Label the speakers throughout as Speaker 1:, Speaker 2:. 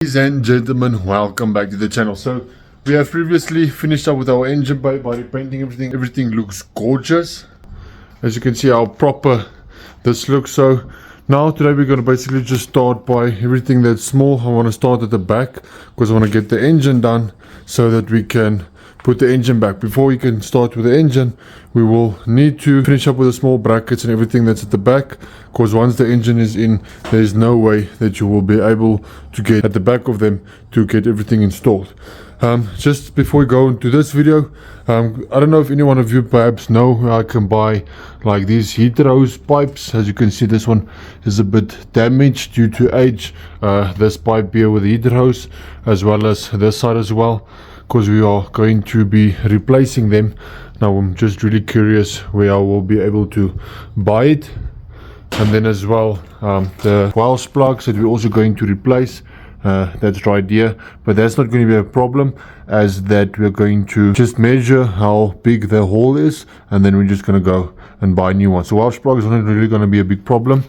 Speaker 1: Ladies and gentlemen, welcome back to the channel. So we have previously finished up with our engine bay by repainting everything. Everything looks gorgeous. As you can see how proper this looks. So now today we're going to basically just start by everything that's small. I want to start at the back because I want to get the engine done so that we can put the engine back. Before we can start with the engine, we will need to finish up with the small brackets and everything that's at the back, because once the engine is in, there's no way that you will be able to get at the back of them to get everything installed. Just before we go into this video, I don't know if any one of you perhaps know where I can buy like these heat hose pipes. As you can see, this one is a bit damaged due to age. This pipe here with the heater hose, as well as this side as well, because we are going to be replacing them. Now I'm just really curious where I will be able to buy it. And then as well, the Welsh plugs that we're also going to replace. That's right here, but that's not going to be a problem, as that we're going to just measure how big the hole is, and then we're just going to go and buy new ones. So Welsh plugs are not really going to be a big problem,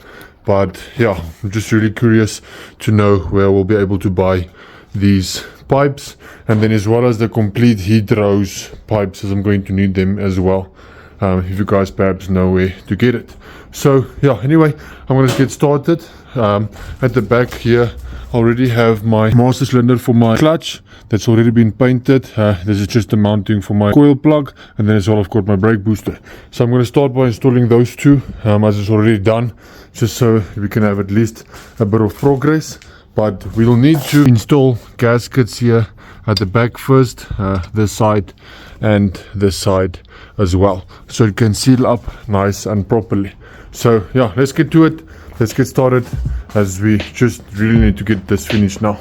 Speaker 1: but yeah, I'm just really curious to know where we'll be able to buy these pipes, and then as well as the complete heat hose pipes, as I'm going to need them as well, if you guys perhaps know where to get it. So yeah, anyway, I'm going to get started. At the back here I already have my master cylinder for my clutch that's already been painted. This is just the mounting for my coil plug, and then as well I've got my brake booster. So I'm going to start by installing those two, as it's already done, just so we can have at least a bit of progress. But we will need to install gaskets here at the back first, this side and this side as well, so it can seal up nice and properly. So yeah, let's get to it. Let's get started, as we just really need to get this finished now.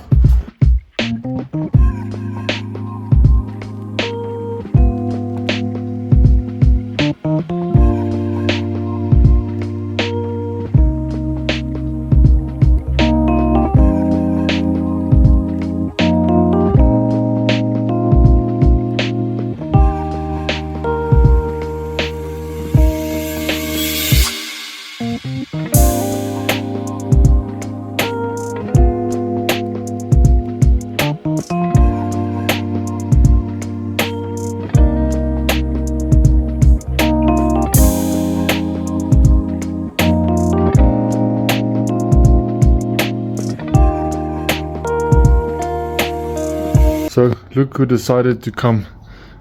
Speaker 1: So look who decided to come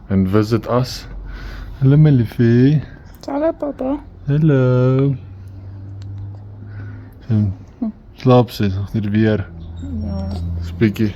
Speaker 1: and visit us. Hello Melifee.
Speaker 2: Hallo papa.
Speaker 1: Hello. Slaap ze nog niet weer.
Speaker 2: Ja.
Speaker 1: Spiekie.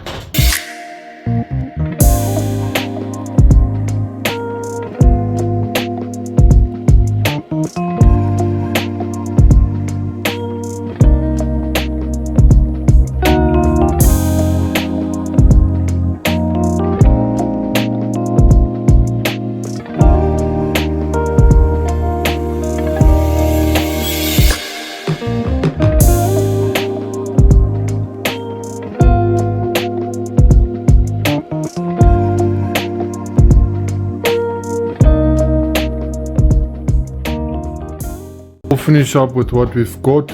Speaker 1: We'll finish up with what we've got.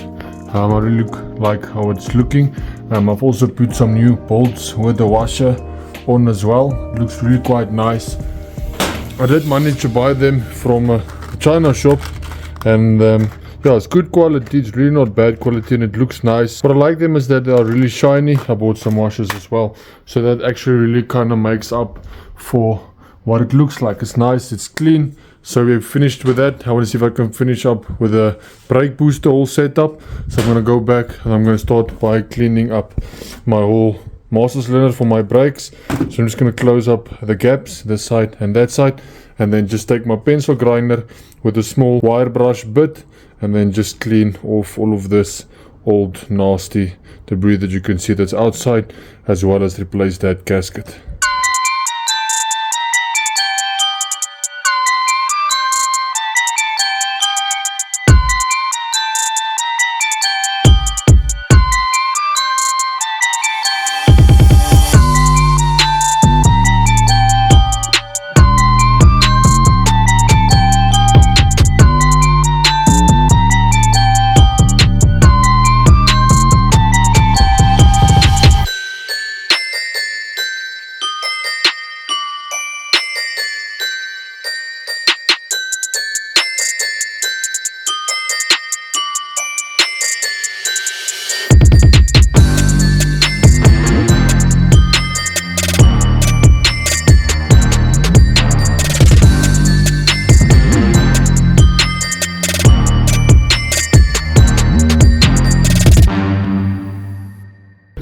Speaker 1: I really like how it's looking. I've also put some new bolts with the washer on as well. It looks really quite nice. I did manage to buy them from a China shop, and yeah, it's good quality. It's really not bad quality, and it looks nice. What I like them is that they are really shiny. I bought some washers as well, so that actually really kind of makes up for what it looks like. It's nice, it's clean. So we've finished with that. I want to see if I can finish up with a brake booster all set up. So I'm going to go back and I'm going to start by cleaning up my whole master cylinder for my brakes. So I'm just going to close up the gaps, this side and that side, and then just take my pencil grinder with a small wire brush bit, and then just clean off all of this old nasty debris that you can see that's outside, as well as replace that gasket.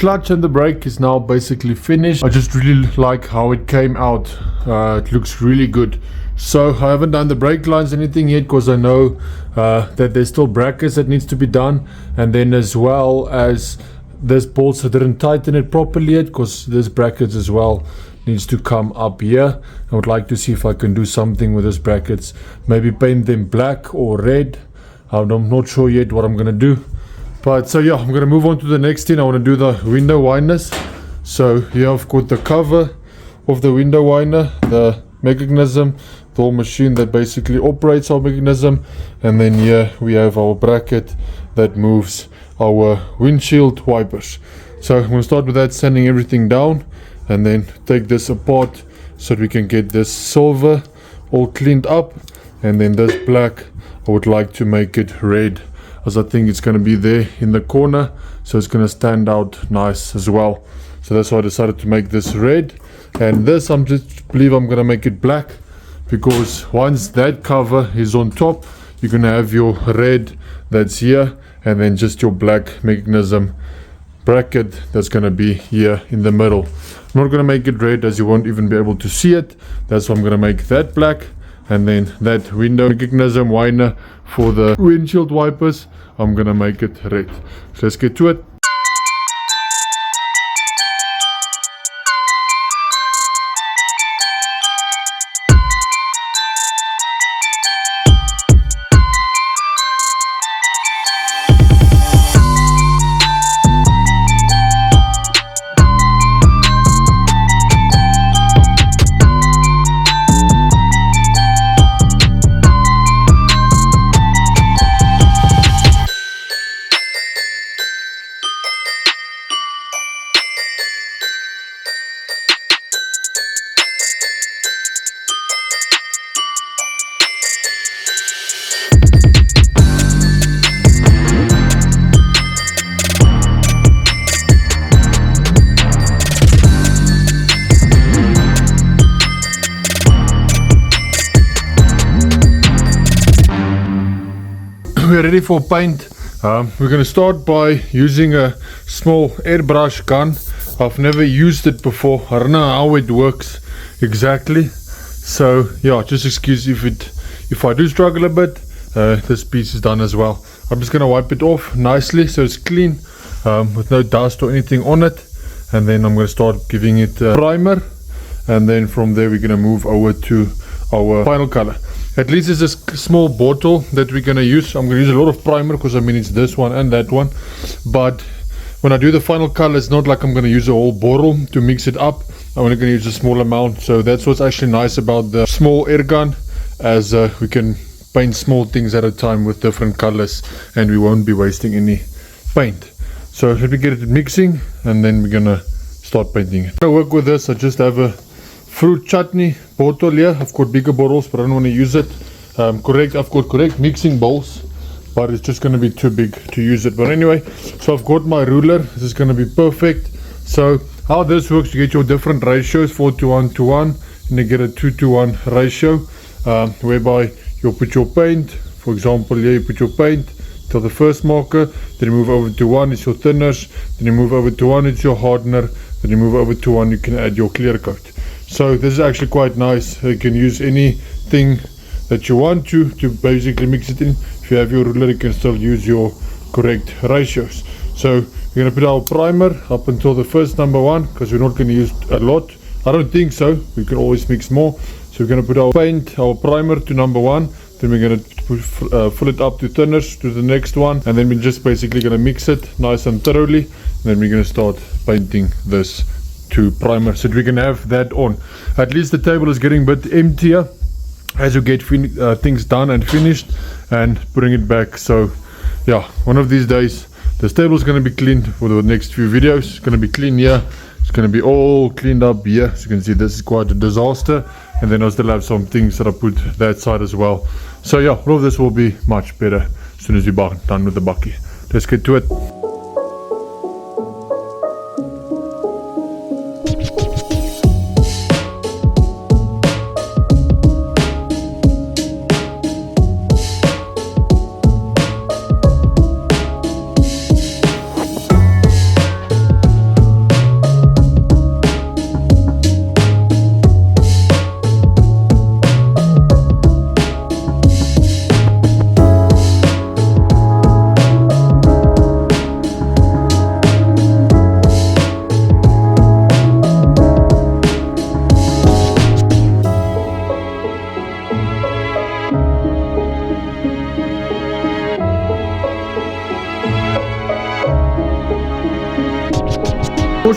Speaker 1: clutch and the brake is now basically finished. I just really like how it came out. It looks really good. So I haven't done the brake lines anything yet because I know that there's still brackets that needs to be done, and then as well as this bolts, I didn't tighten it properly yet because this brackets as well needs to come up here. I would like to see if I can do something with those brackets, maybe paint them black or red. I'm not sure yet what I'm gonna do, but so yeah, I'm gonna move on to the next thing. I want to do the window winders. So here I've got the cover of the window winder, the mechanism, the whole machine that basically operates our mechanism, and then here we have our bracket that moves our windshield wipers. So I'm going to start with that, sanding everything down, and then take this apart so that we can get this silver all cleaned up, and then this black I would like to make it red, as I think it's going to be there in the corner, so it's going to stand out nice as well. So that's why I decided to make this red, and this I believe I'm going to make it black, because once that cover is on top, you're going to have your red that's here, and then just your black mechanism bracket that's going to be here in the middle. I'm not going to make it red as you won't even be able to see it. That's why I'm going to make that black, and then that window mechanism winder for the windshield wipers, I'm going to make it red. So let's get to it. We're ready for paint. We're going to start by using a small airbrush gun. I've never used it before. I don't know how it works exactly. So yeah, just excuse if I do struggle a bit. This piece is done as well. I'm just going to wipe it off nicely so it's clean, with no dust or anything on it. And then I'm going to start giving it a primer. And then from there we're going to move over to our final color. At least it's a small bottle that we're going to use. I'm going to use a lot of primer because I mean it's this one and that one. But when I do the final color, it's not like I'm going to use a whole bottle to mix it up. I'm only going to use a small amount. So that's what's actually nice about the small air gun, as we can paint small things at a time with different colors and we won't be wasting any paint. So let me get it mixing and then we're going to start painting it. To work with this, I just have a fruit chutney bottle here. I've got bigger bottles but I don't want to use it. I've got correct mixing bowls, but it's just going to be too big to use it. But anyway, so I've got my ruler. This is going to be perfect. So how this works, you get your different ratios, 4:1:1, and you get a 2:1 ratio, whereby you'll put your paint. For example, here you put your paint till the first marker, then you move over to 1, it's your thinners, then you move over to 1, it's your hardener, then you move over to 1, you can add your clear coat. So this is actually quite nice. You can use anything that you want to basically mix it in. If you have your ruler, you can still use your correct ratios. So we're going to put our primer up until the first number 1, because we're not going to use a lot. I don't think so. We can always mix more. So we're going to put our paint, our primer to number 1. Then we're going to fill it up to thinners to the next one. And then we're just basically going to mix it nice and thoroughly. And then we're going to start painting this to primer so that we can have that on. At least the table is getting a bit emptier as you get things done and finished and putting it back. So yeah, one of these days this table is going to be cleaned for the next few videos. It's going to be clean here, it's going to be all cleaned up here. As you can see, this is quite a disaster, and then I still have some things that I put that side as well. So yeah, all of this will be much better as soon as we're done with the bucky. Let's get to it.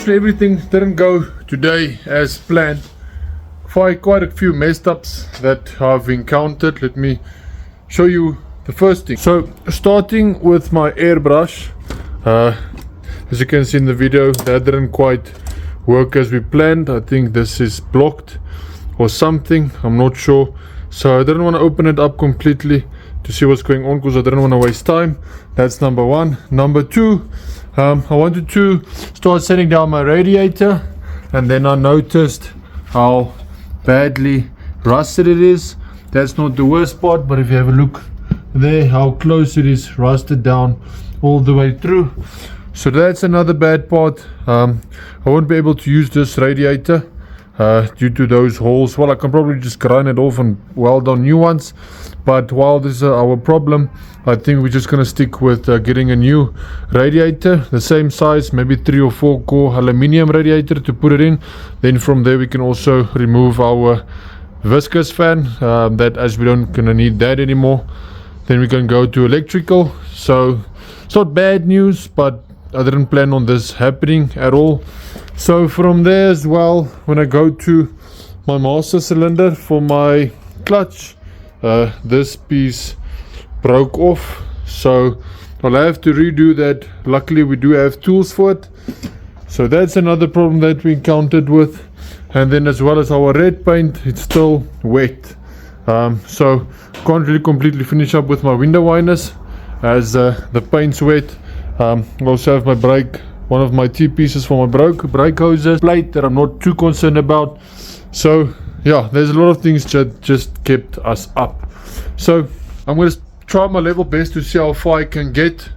Speaker 1: unfortunately everything didn't go today as planned. Quite a few messed ups that I've encountered. Let me show you the first thing. So starting with my airbrush, as you can see in the video, that didn't quite work as we planned. I think this is blocked or something, I'm not sure. So I didn't want to open it up completely to see what's going on because I didn't want to waste time. That's number one. Number two, I wanted to start setting down my radiator, and then I noticed how badly rusted it is. That's not the worst part, but if you have a look there, how close it is rusted down all the way through. So that's another bad part. I won't be able to use this radiator due to those holes. Well, I can probably just grind it off and weld on new ones, but while this is our problem, I think we're just gonna stick with getting a new radiator, the same size, maybe 3 or 4 core aluminium radiator to put it in. Then from there we can also remove our viscous fan, that as we don't gonna need that anymore. Then we can go to electrical. So it's not bad news, but I didn't plan on this happening at all. So from there as well, when I go to my master cylinder for my clutch, this piece broke off, so I'll have to redo that. Luckily we do have tools for it. So that's another problem that we encountered with. And then as well as our red paint, it's still wet, so can't really completely finish up with my window winders as the paint's wet. I also have my brake, one of my T-pieces for my brake hoses plate that I'm not too concerned about. So yeah, there's a lot of things that just kept us up. So I'm going to try my level best to see how far I can get.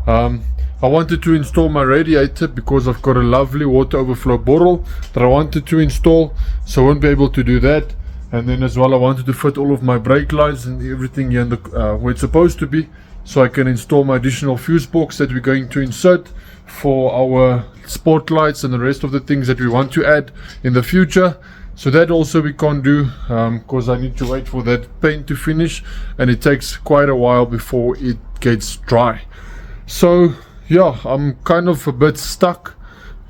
Speaker 1: I wanted to install my radiator because I've got a lovely water overflow bottle that I wanted to install, so I won't be able to do that. And then as well I wanted to fit all of my brake lines and everything here in the, where it's supposed to be, so I can install my additional fuse box that we're going to insert for our spotlights and the rest of the things that we want to add in the future. So that also we can't do because I need to wait for that paint to finish, and it takes quite a while before it gets dry. So yeah, I'm kind of a bit stuck,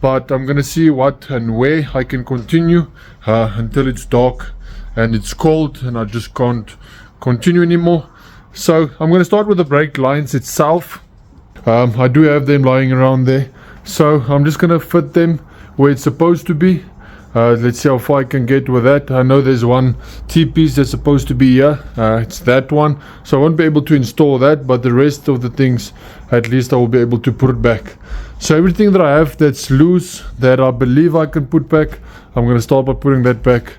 Speaker 1: but I'm gonna see what and where I can continue until it's dark and it's cold and I just can't continue anymore. So I'm going to start with the brake lines itself. I do have them lying around there, so I'm just going to fit them where it's supposed to be. Let's see how far I can get with that. I know there's one T-piece that's supposed to be here, it's that one, so I won't be able to install that, but the rest of the things at least I will be able to put it back. So everything that I have that's loose that I believe I can put back, I'm going to start by putting that back.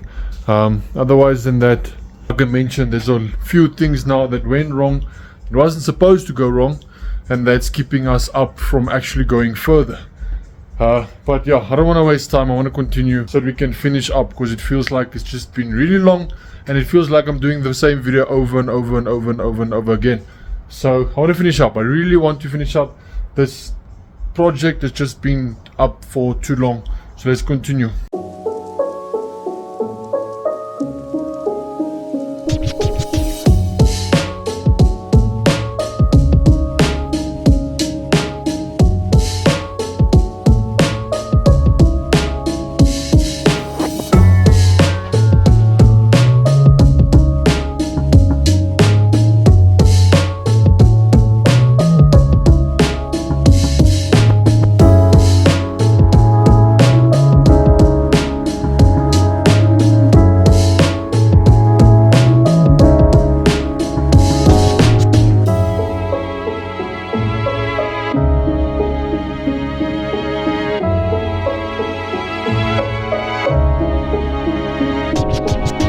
Speaker 1: Otherwise than that, like I mentioned, there's a few things now that went wrong. It wasn't supposed to go wrong, and that's keeping us up from actually going further. But yeah, I don't want to waste time. I want to continue so that we can finish up, because it feels like it's just been really long, and it feels like I'm doing the same video over and over and over and over and over again. So I want to finish up. I really want to finish up. This project has just been up for too long. So let's continue.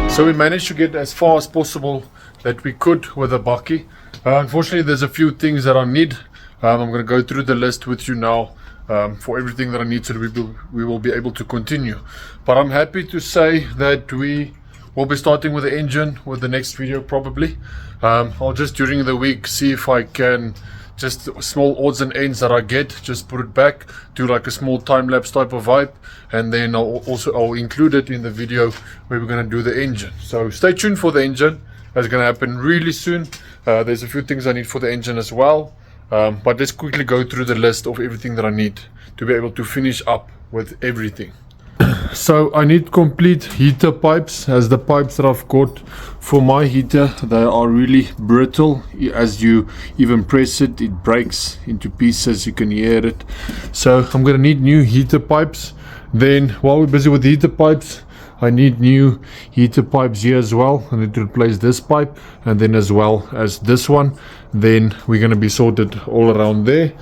Speaker 1: So we managed to get as far as possible that we could with a bakkie. Unfortunately, there's a few things that I need. I'm going to go through the list with you now for everything that I need so that we will be able to continue. But I'm happy to say that we will be starting with the engine with the next video probably. I'll just during the week see if I can just small odds and ends that I get, just put it back, do like a small time-lapse type of vibe, and then I'll include it in the video where we're going to do the engine. So stay tuned for the engine. That's going to happen really soon. There's a few things I need for the engine as well, but let's quickly go through the list of everything that I need to be able to finish up with everything. So I need complete heater pipes, as the pipes that I've got for my heater, they are really brittle. As you even press it, it breaks into pieces, you can hear it. So I'm gonna need new heater pipes. Then while we're busy with heater pipes, I need new heater pipes here as well. I need to replace this pipe and then as well as this one. Then we're gonna be sorted all around there.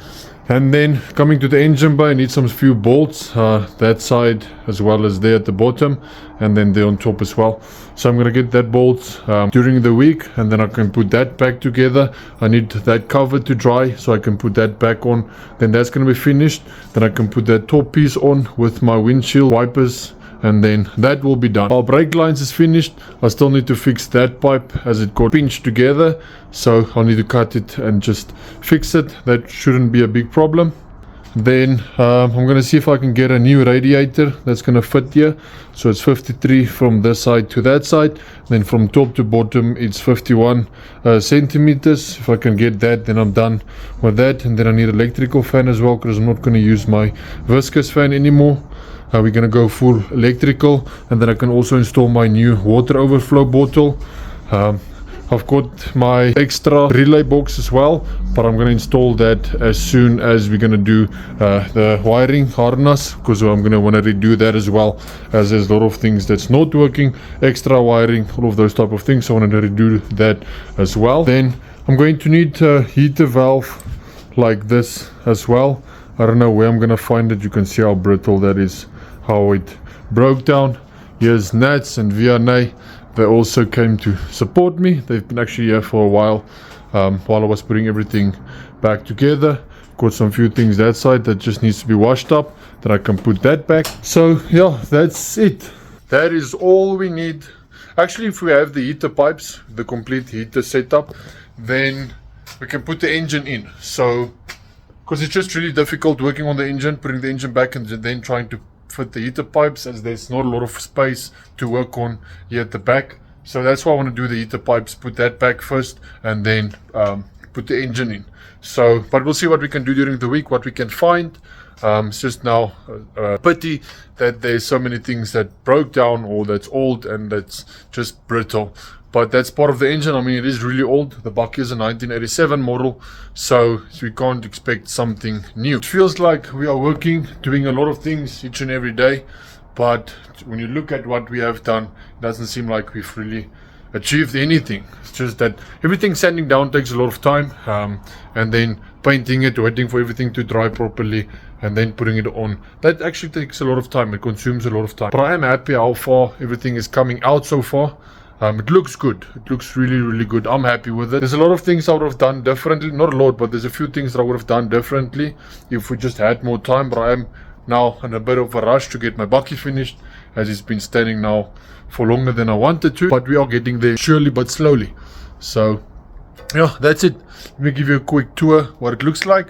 Speaker 1: And then coming to the engine bay, I need some few bolts, that side as well as there at the bottom, and then there on top as well. So I'm gonna get that bolt during the week, and then I can put that back together. I need that cover to dry so I can put that back on. Then that's gonna be finished. Then I can put that top piece on with my windshield wipers, and then that will be done. Our brake lines is finished. I still need to fix that pipe as it got pinched together, so I'll need to cut it and just fix it. That shouldn't be a big problem. Then I'm gonna see if I can get a new radiator that's gonna fit here. So it's 53 from this side to that side, then from top to bottom it's 51 centimeters. If I can get that, then I'm done with that. And then I need an electrical fan as well, because I'm not gonna use my viscous fan anymore. We're gonna go full electrical, and then I can also install my new water overflow bottle. I've got my extra relay box as well, but I'm gonna install that as soon as we're gonna do the wiring harness, because I'm gonna want to redo that as well, as there's a lot of things that's not working, extra wiring, all of those type of things. So I want to redo that as well. Then I'm going to need a heater valve like this as well. I don't know where I'm gonna find it. You can see how brittle that is, how it broke down. Here's Nats and VNA. They also came to support me. They've been actually here for a while I was putting everything back together. Got some few things that side that just needs to be washed up, then I can put that back. So yeah, that's it. That is all we need. Actually, if we have the heater pipes, the complete heater setup, then we can put the engine in. So because it's just really difficult working on the engine, putting the engine back and then trying to fit the heater pipes, as there's not a lot of space to work on here at the back. So that's why I want to do the heater pipes, put that back first, and then put the engine in. So, but we'll see what we can do during the week, what we can find. It's just now a pity that there's so many things that broke down, or that's old and that's just brittle. But that's part of the engine. I mean, it is really old. The Bucky is a 1987 model, so we can't expect something new. It feels like we are working, doing a lot of things each and every day, but when you look at what we have done, it doesn't seem like we've really achieved anything. It's just that everything sanding down takes a lot of time, and then painting it, waiting for everything to dry properly, and then putting it on. That actually takes a lot of time. It consumes a lot of time. But I am happy how far everything is coming out so far. It looks good. It looks really, really good. I'm happy with it. There's a lot of things I would have done differently. Not a lot, but there's a few things that I would have done differently if we just had more time. But I am now in a bit of a rush to get my Bucky finished, as it's been standing now for longer than I wanted to. But we are getting there slowly but slowly. So yeah, that's it. Let me give you a quick tour what it looks like.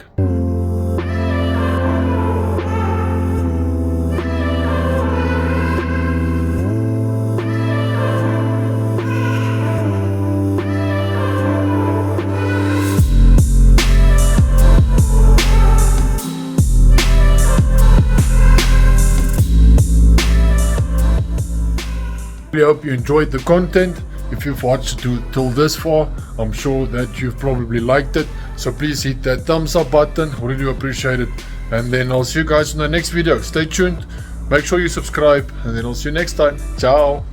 Speaker 1: I hope you enjoyed the content. If you've watched till this far, I'm sure that you've probably liked it. So please hit that thumbs up button. Really do appreciate it. And then I'll see you guys in the next video. Stay tuned. Make sure you subscribe. And then I'll see you next time. Ciao.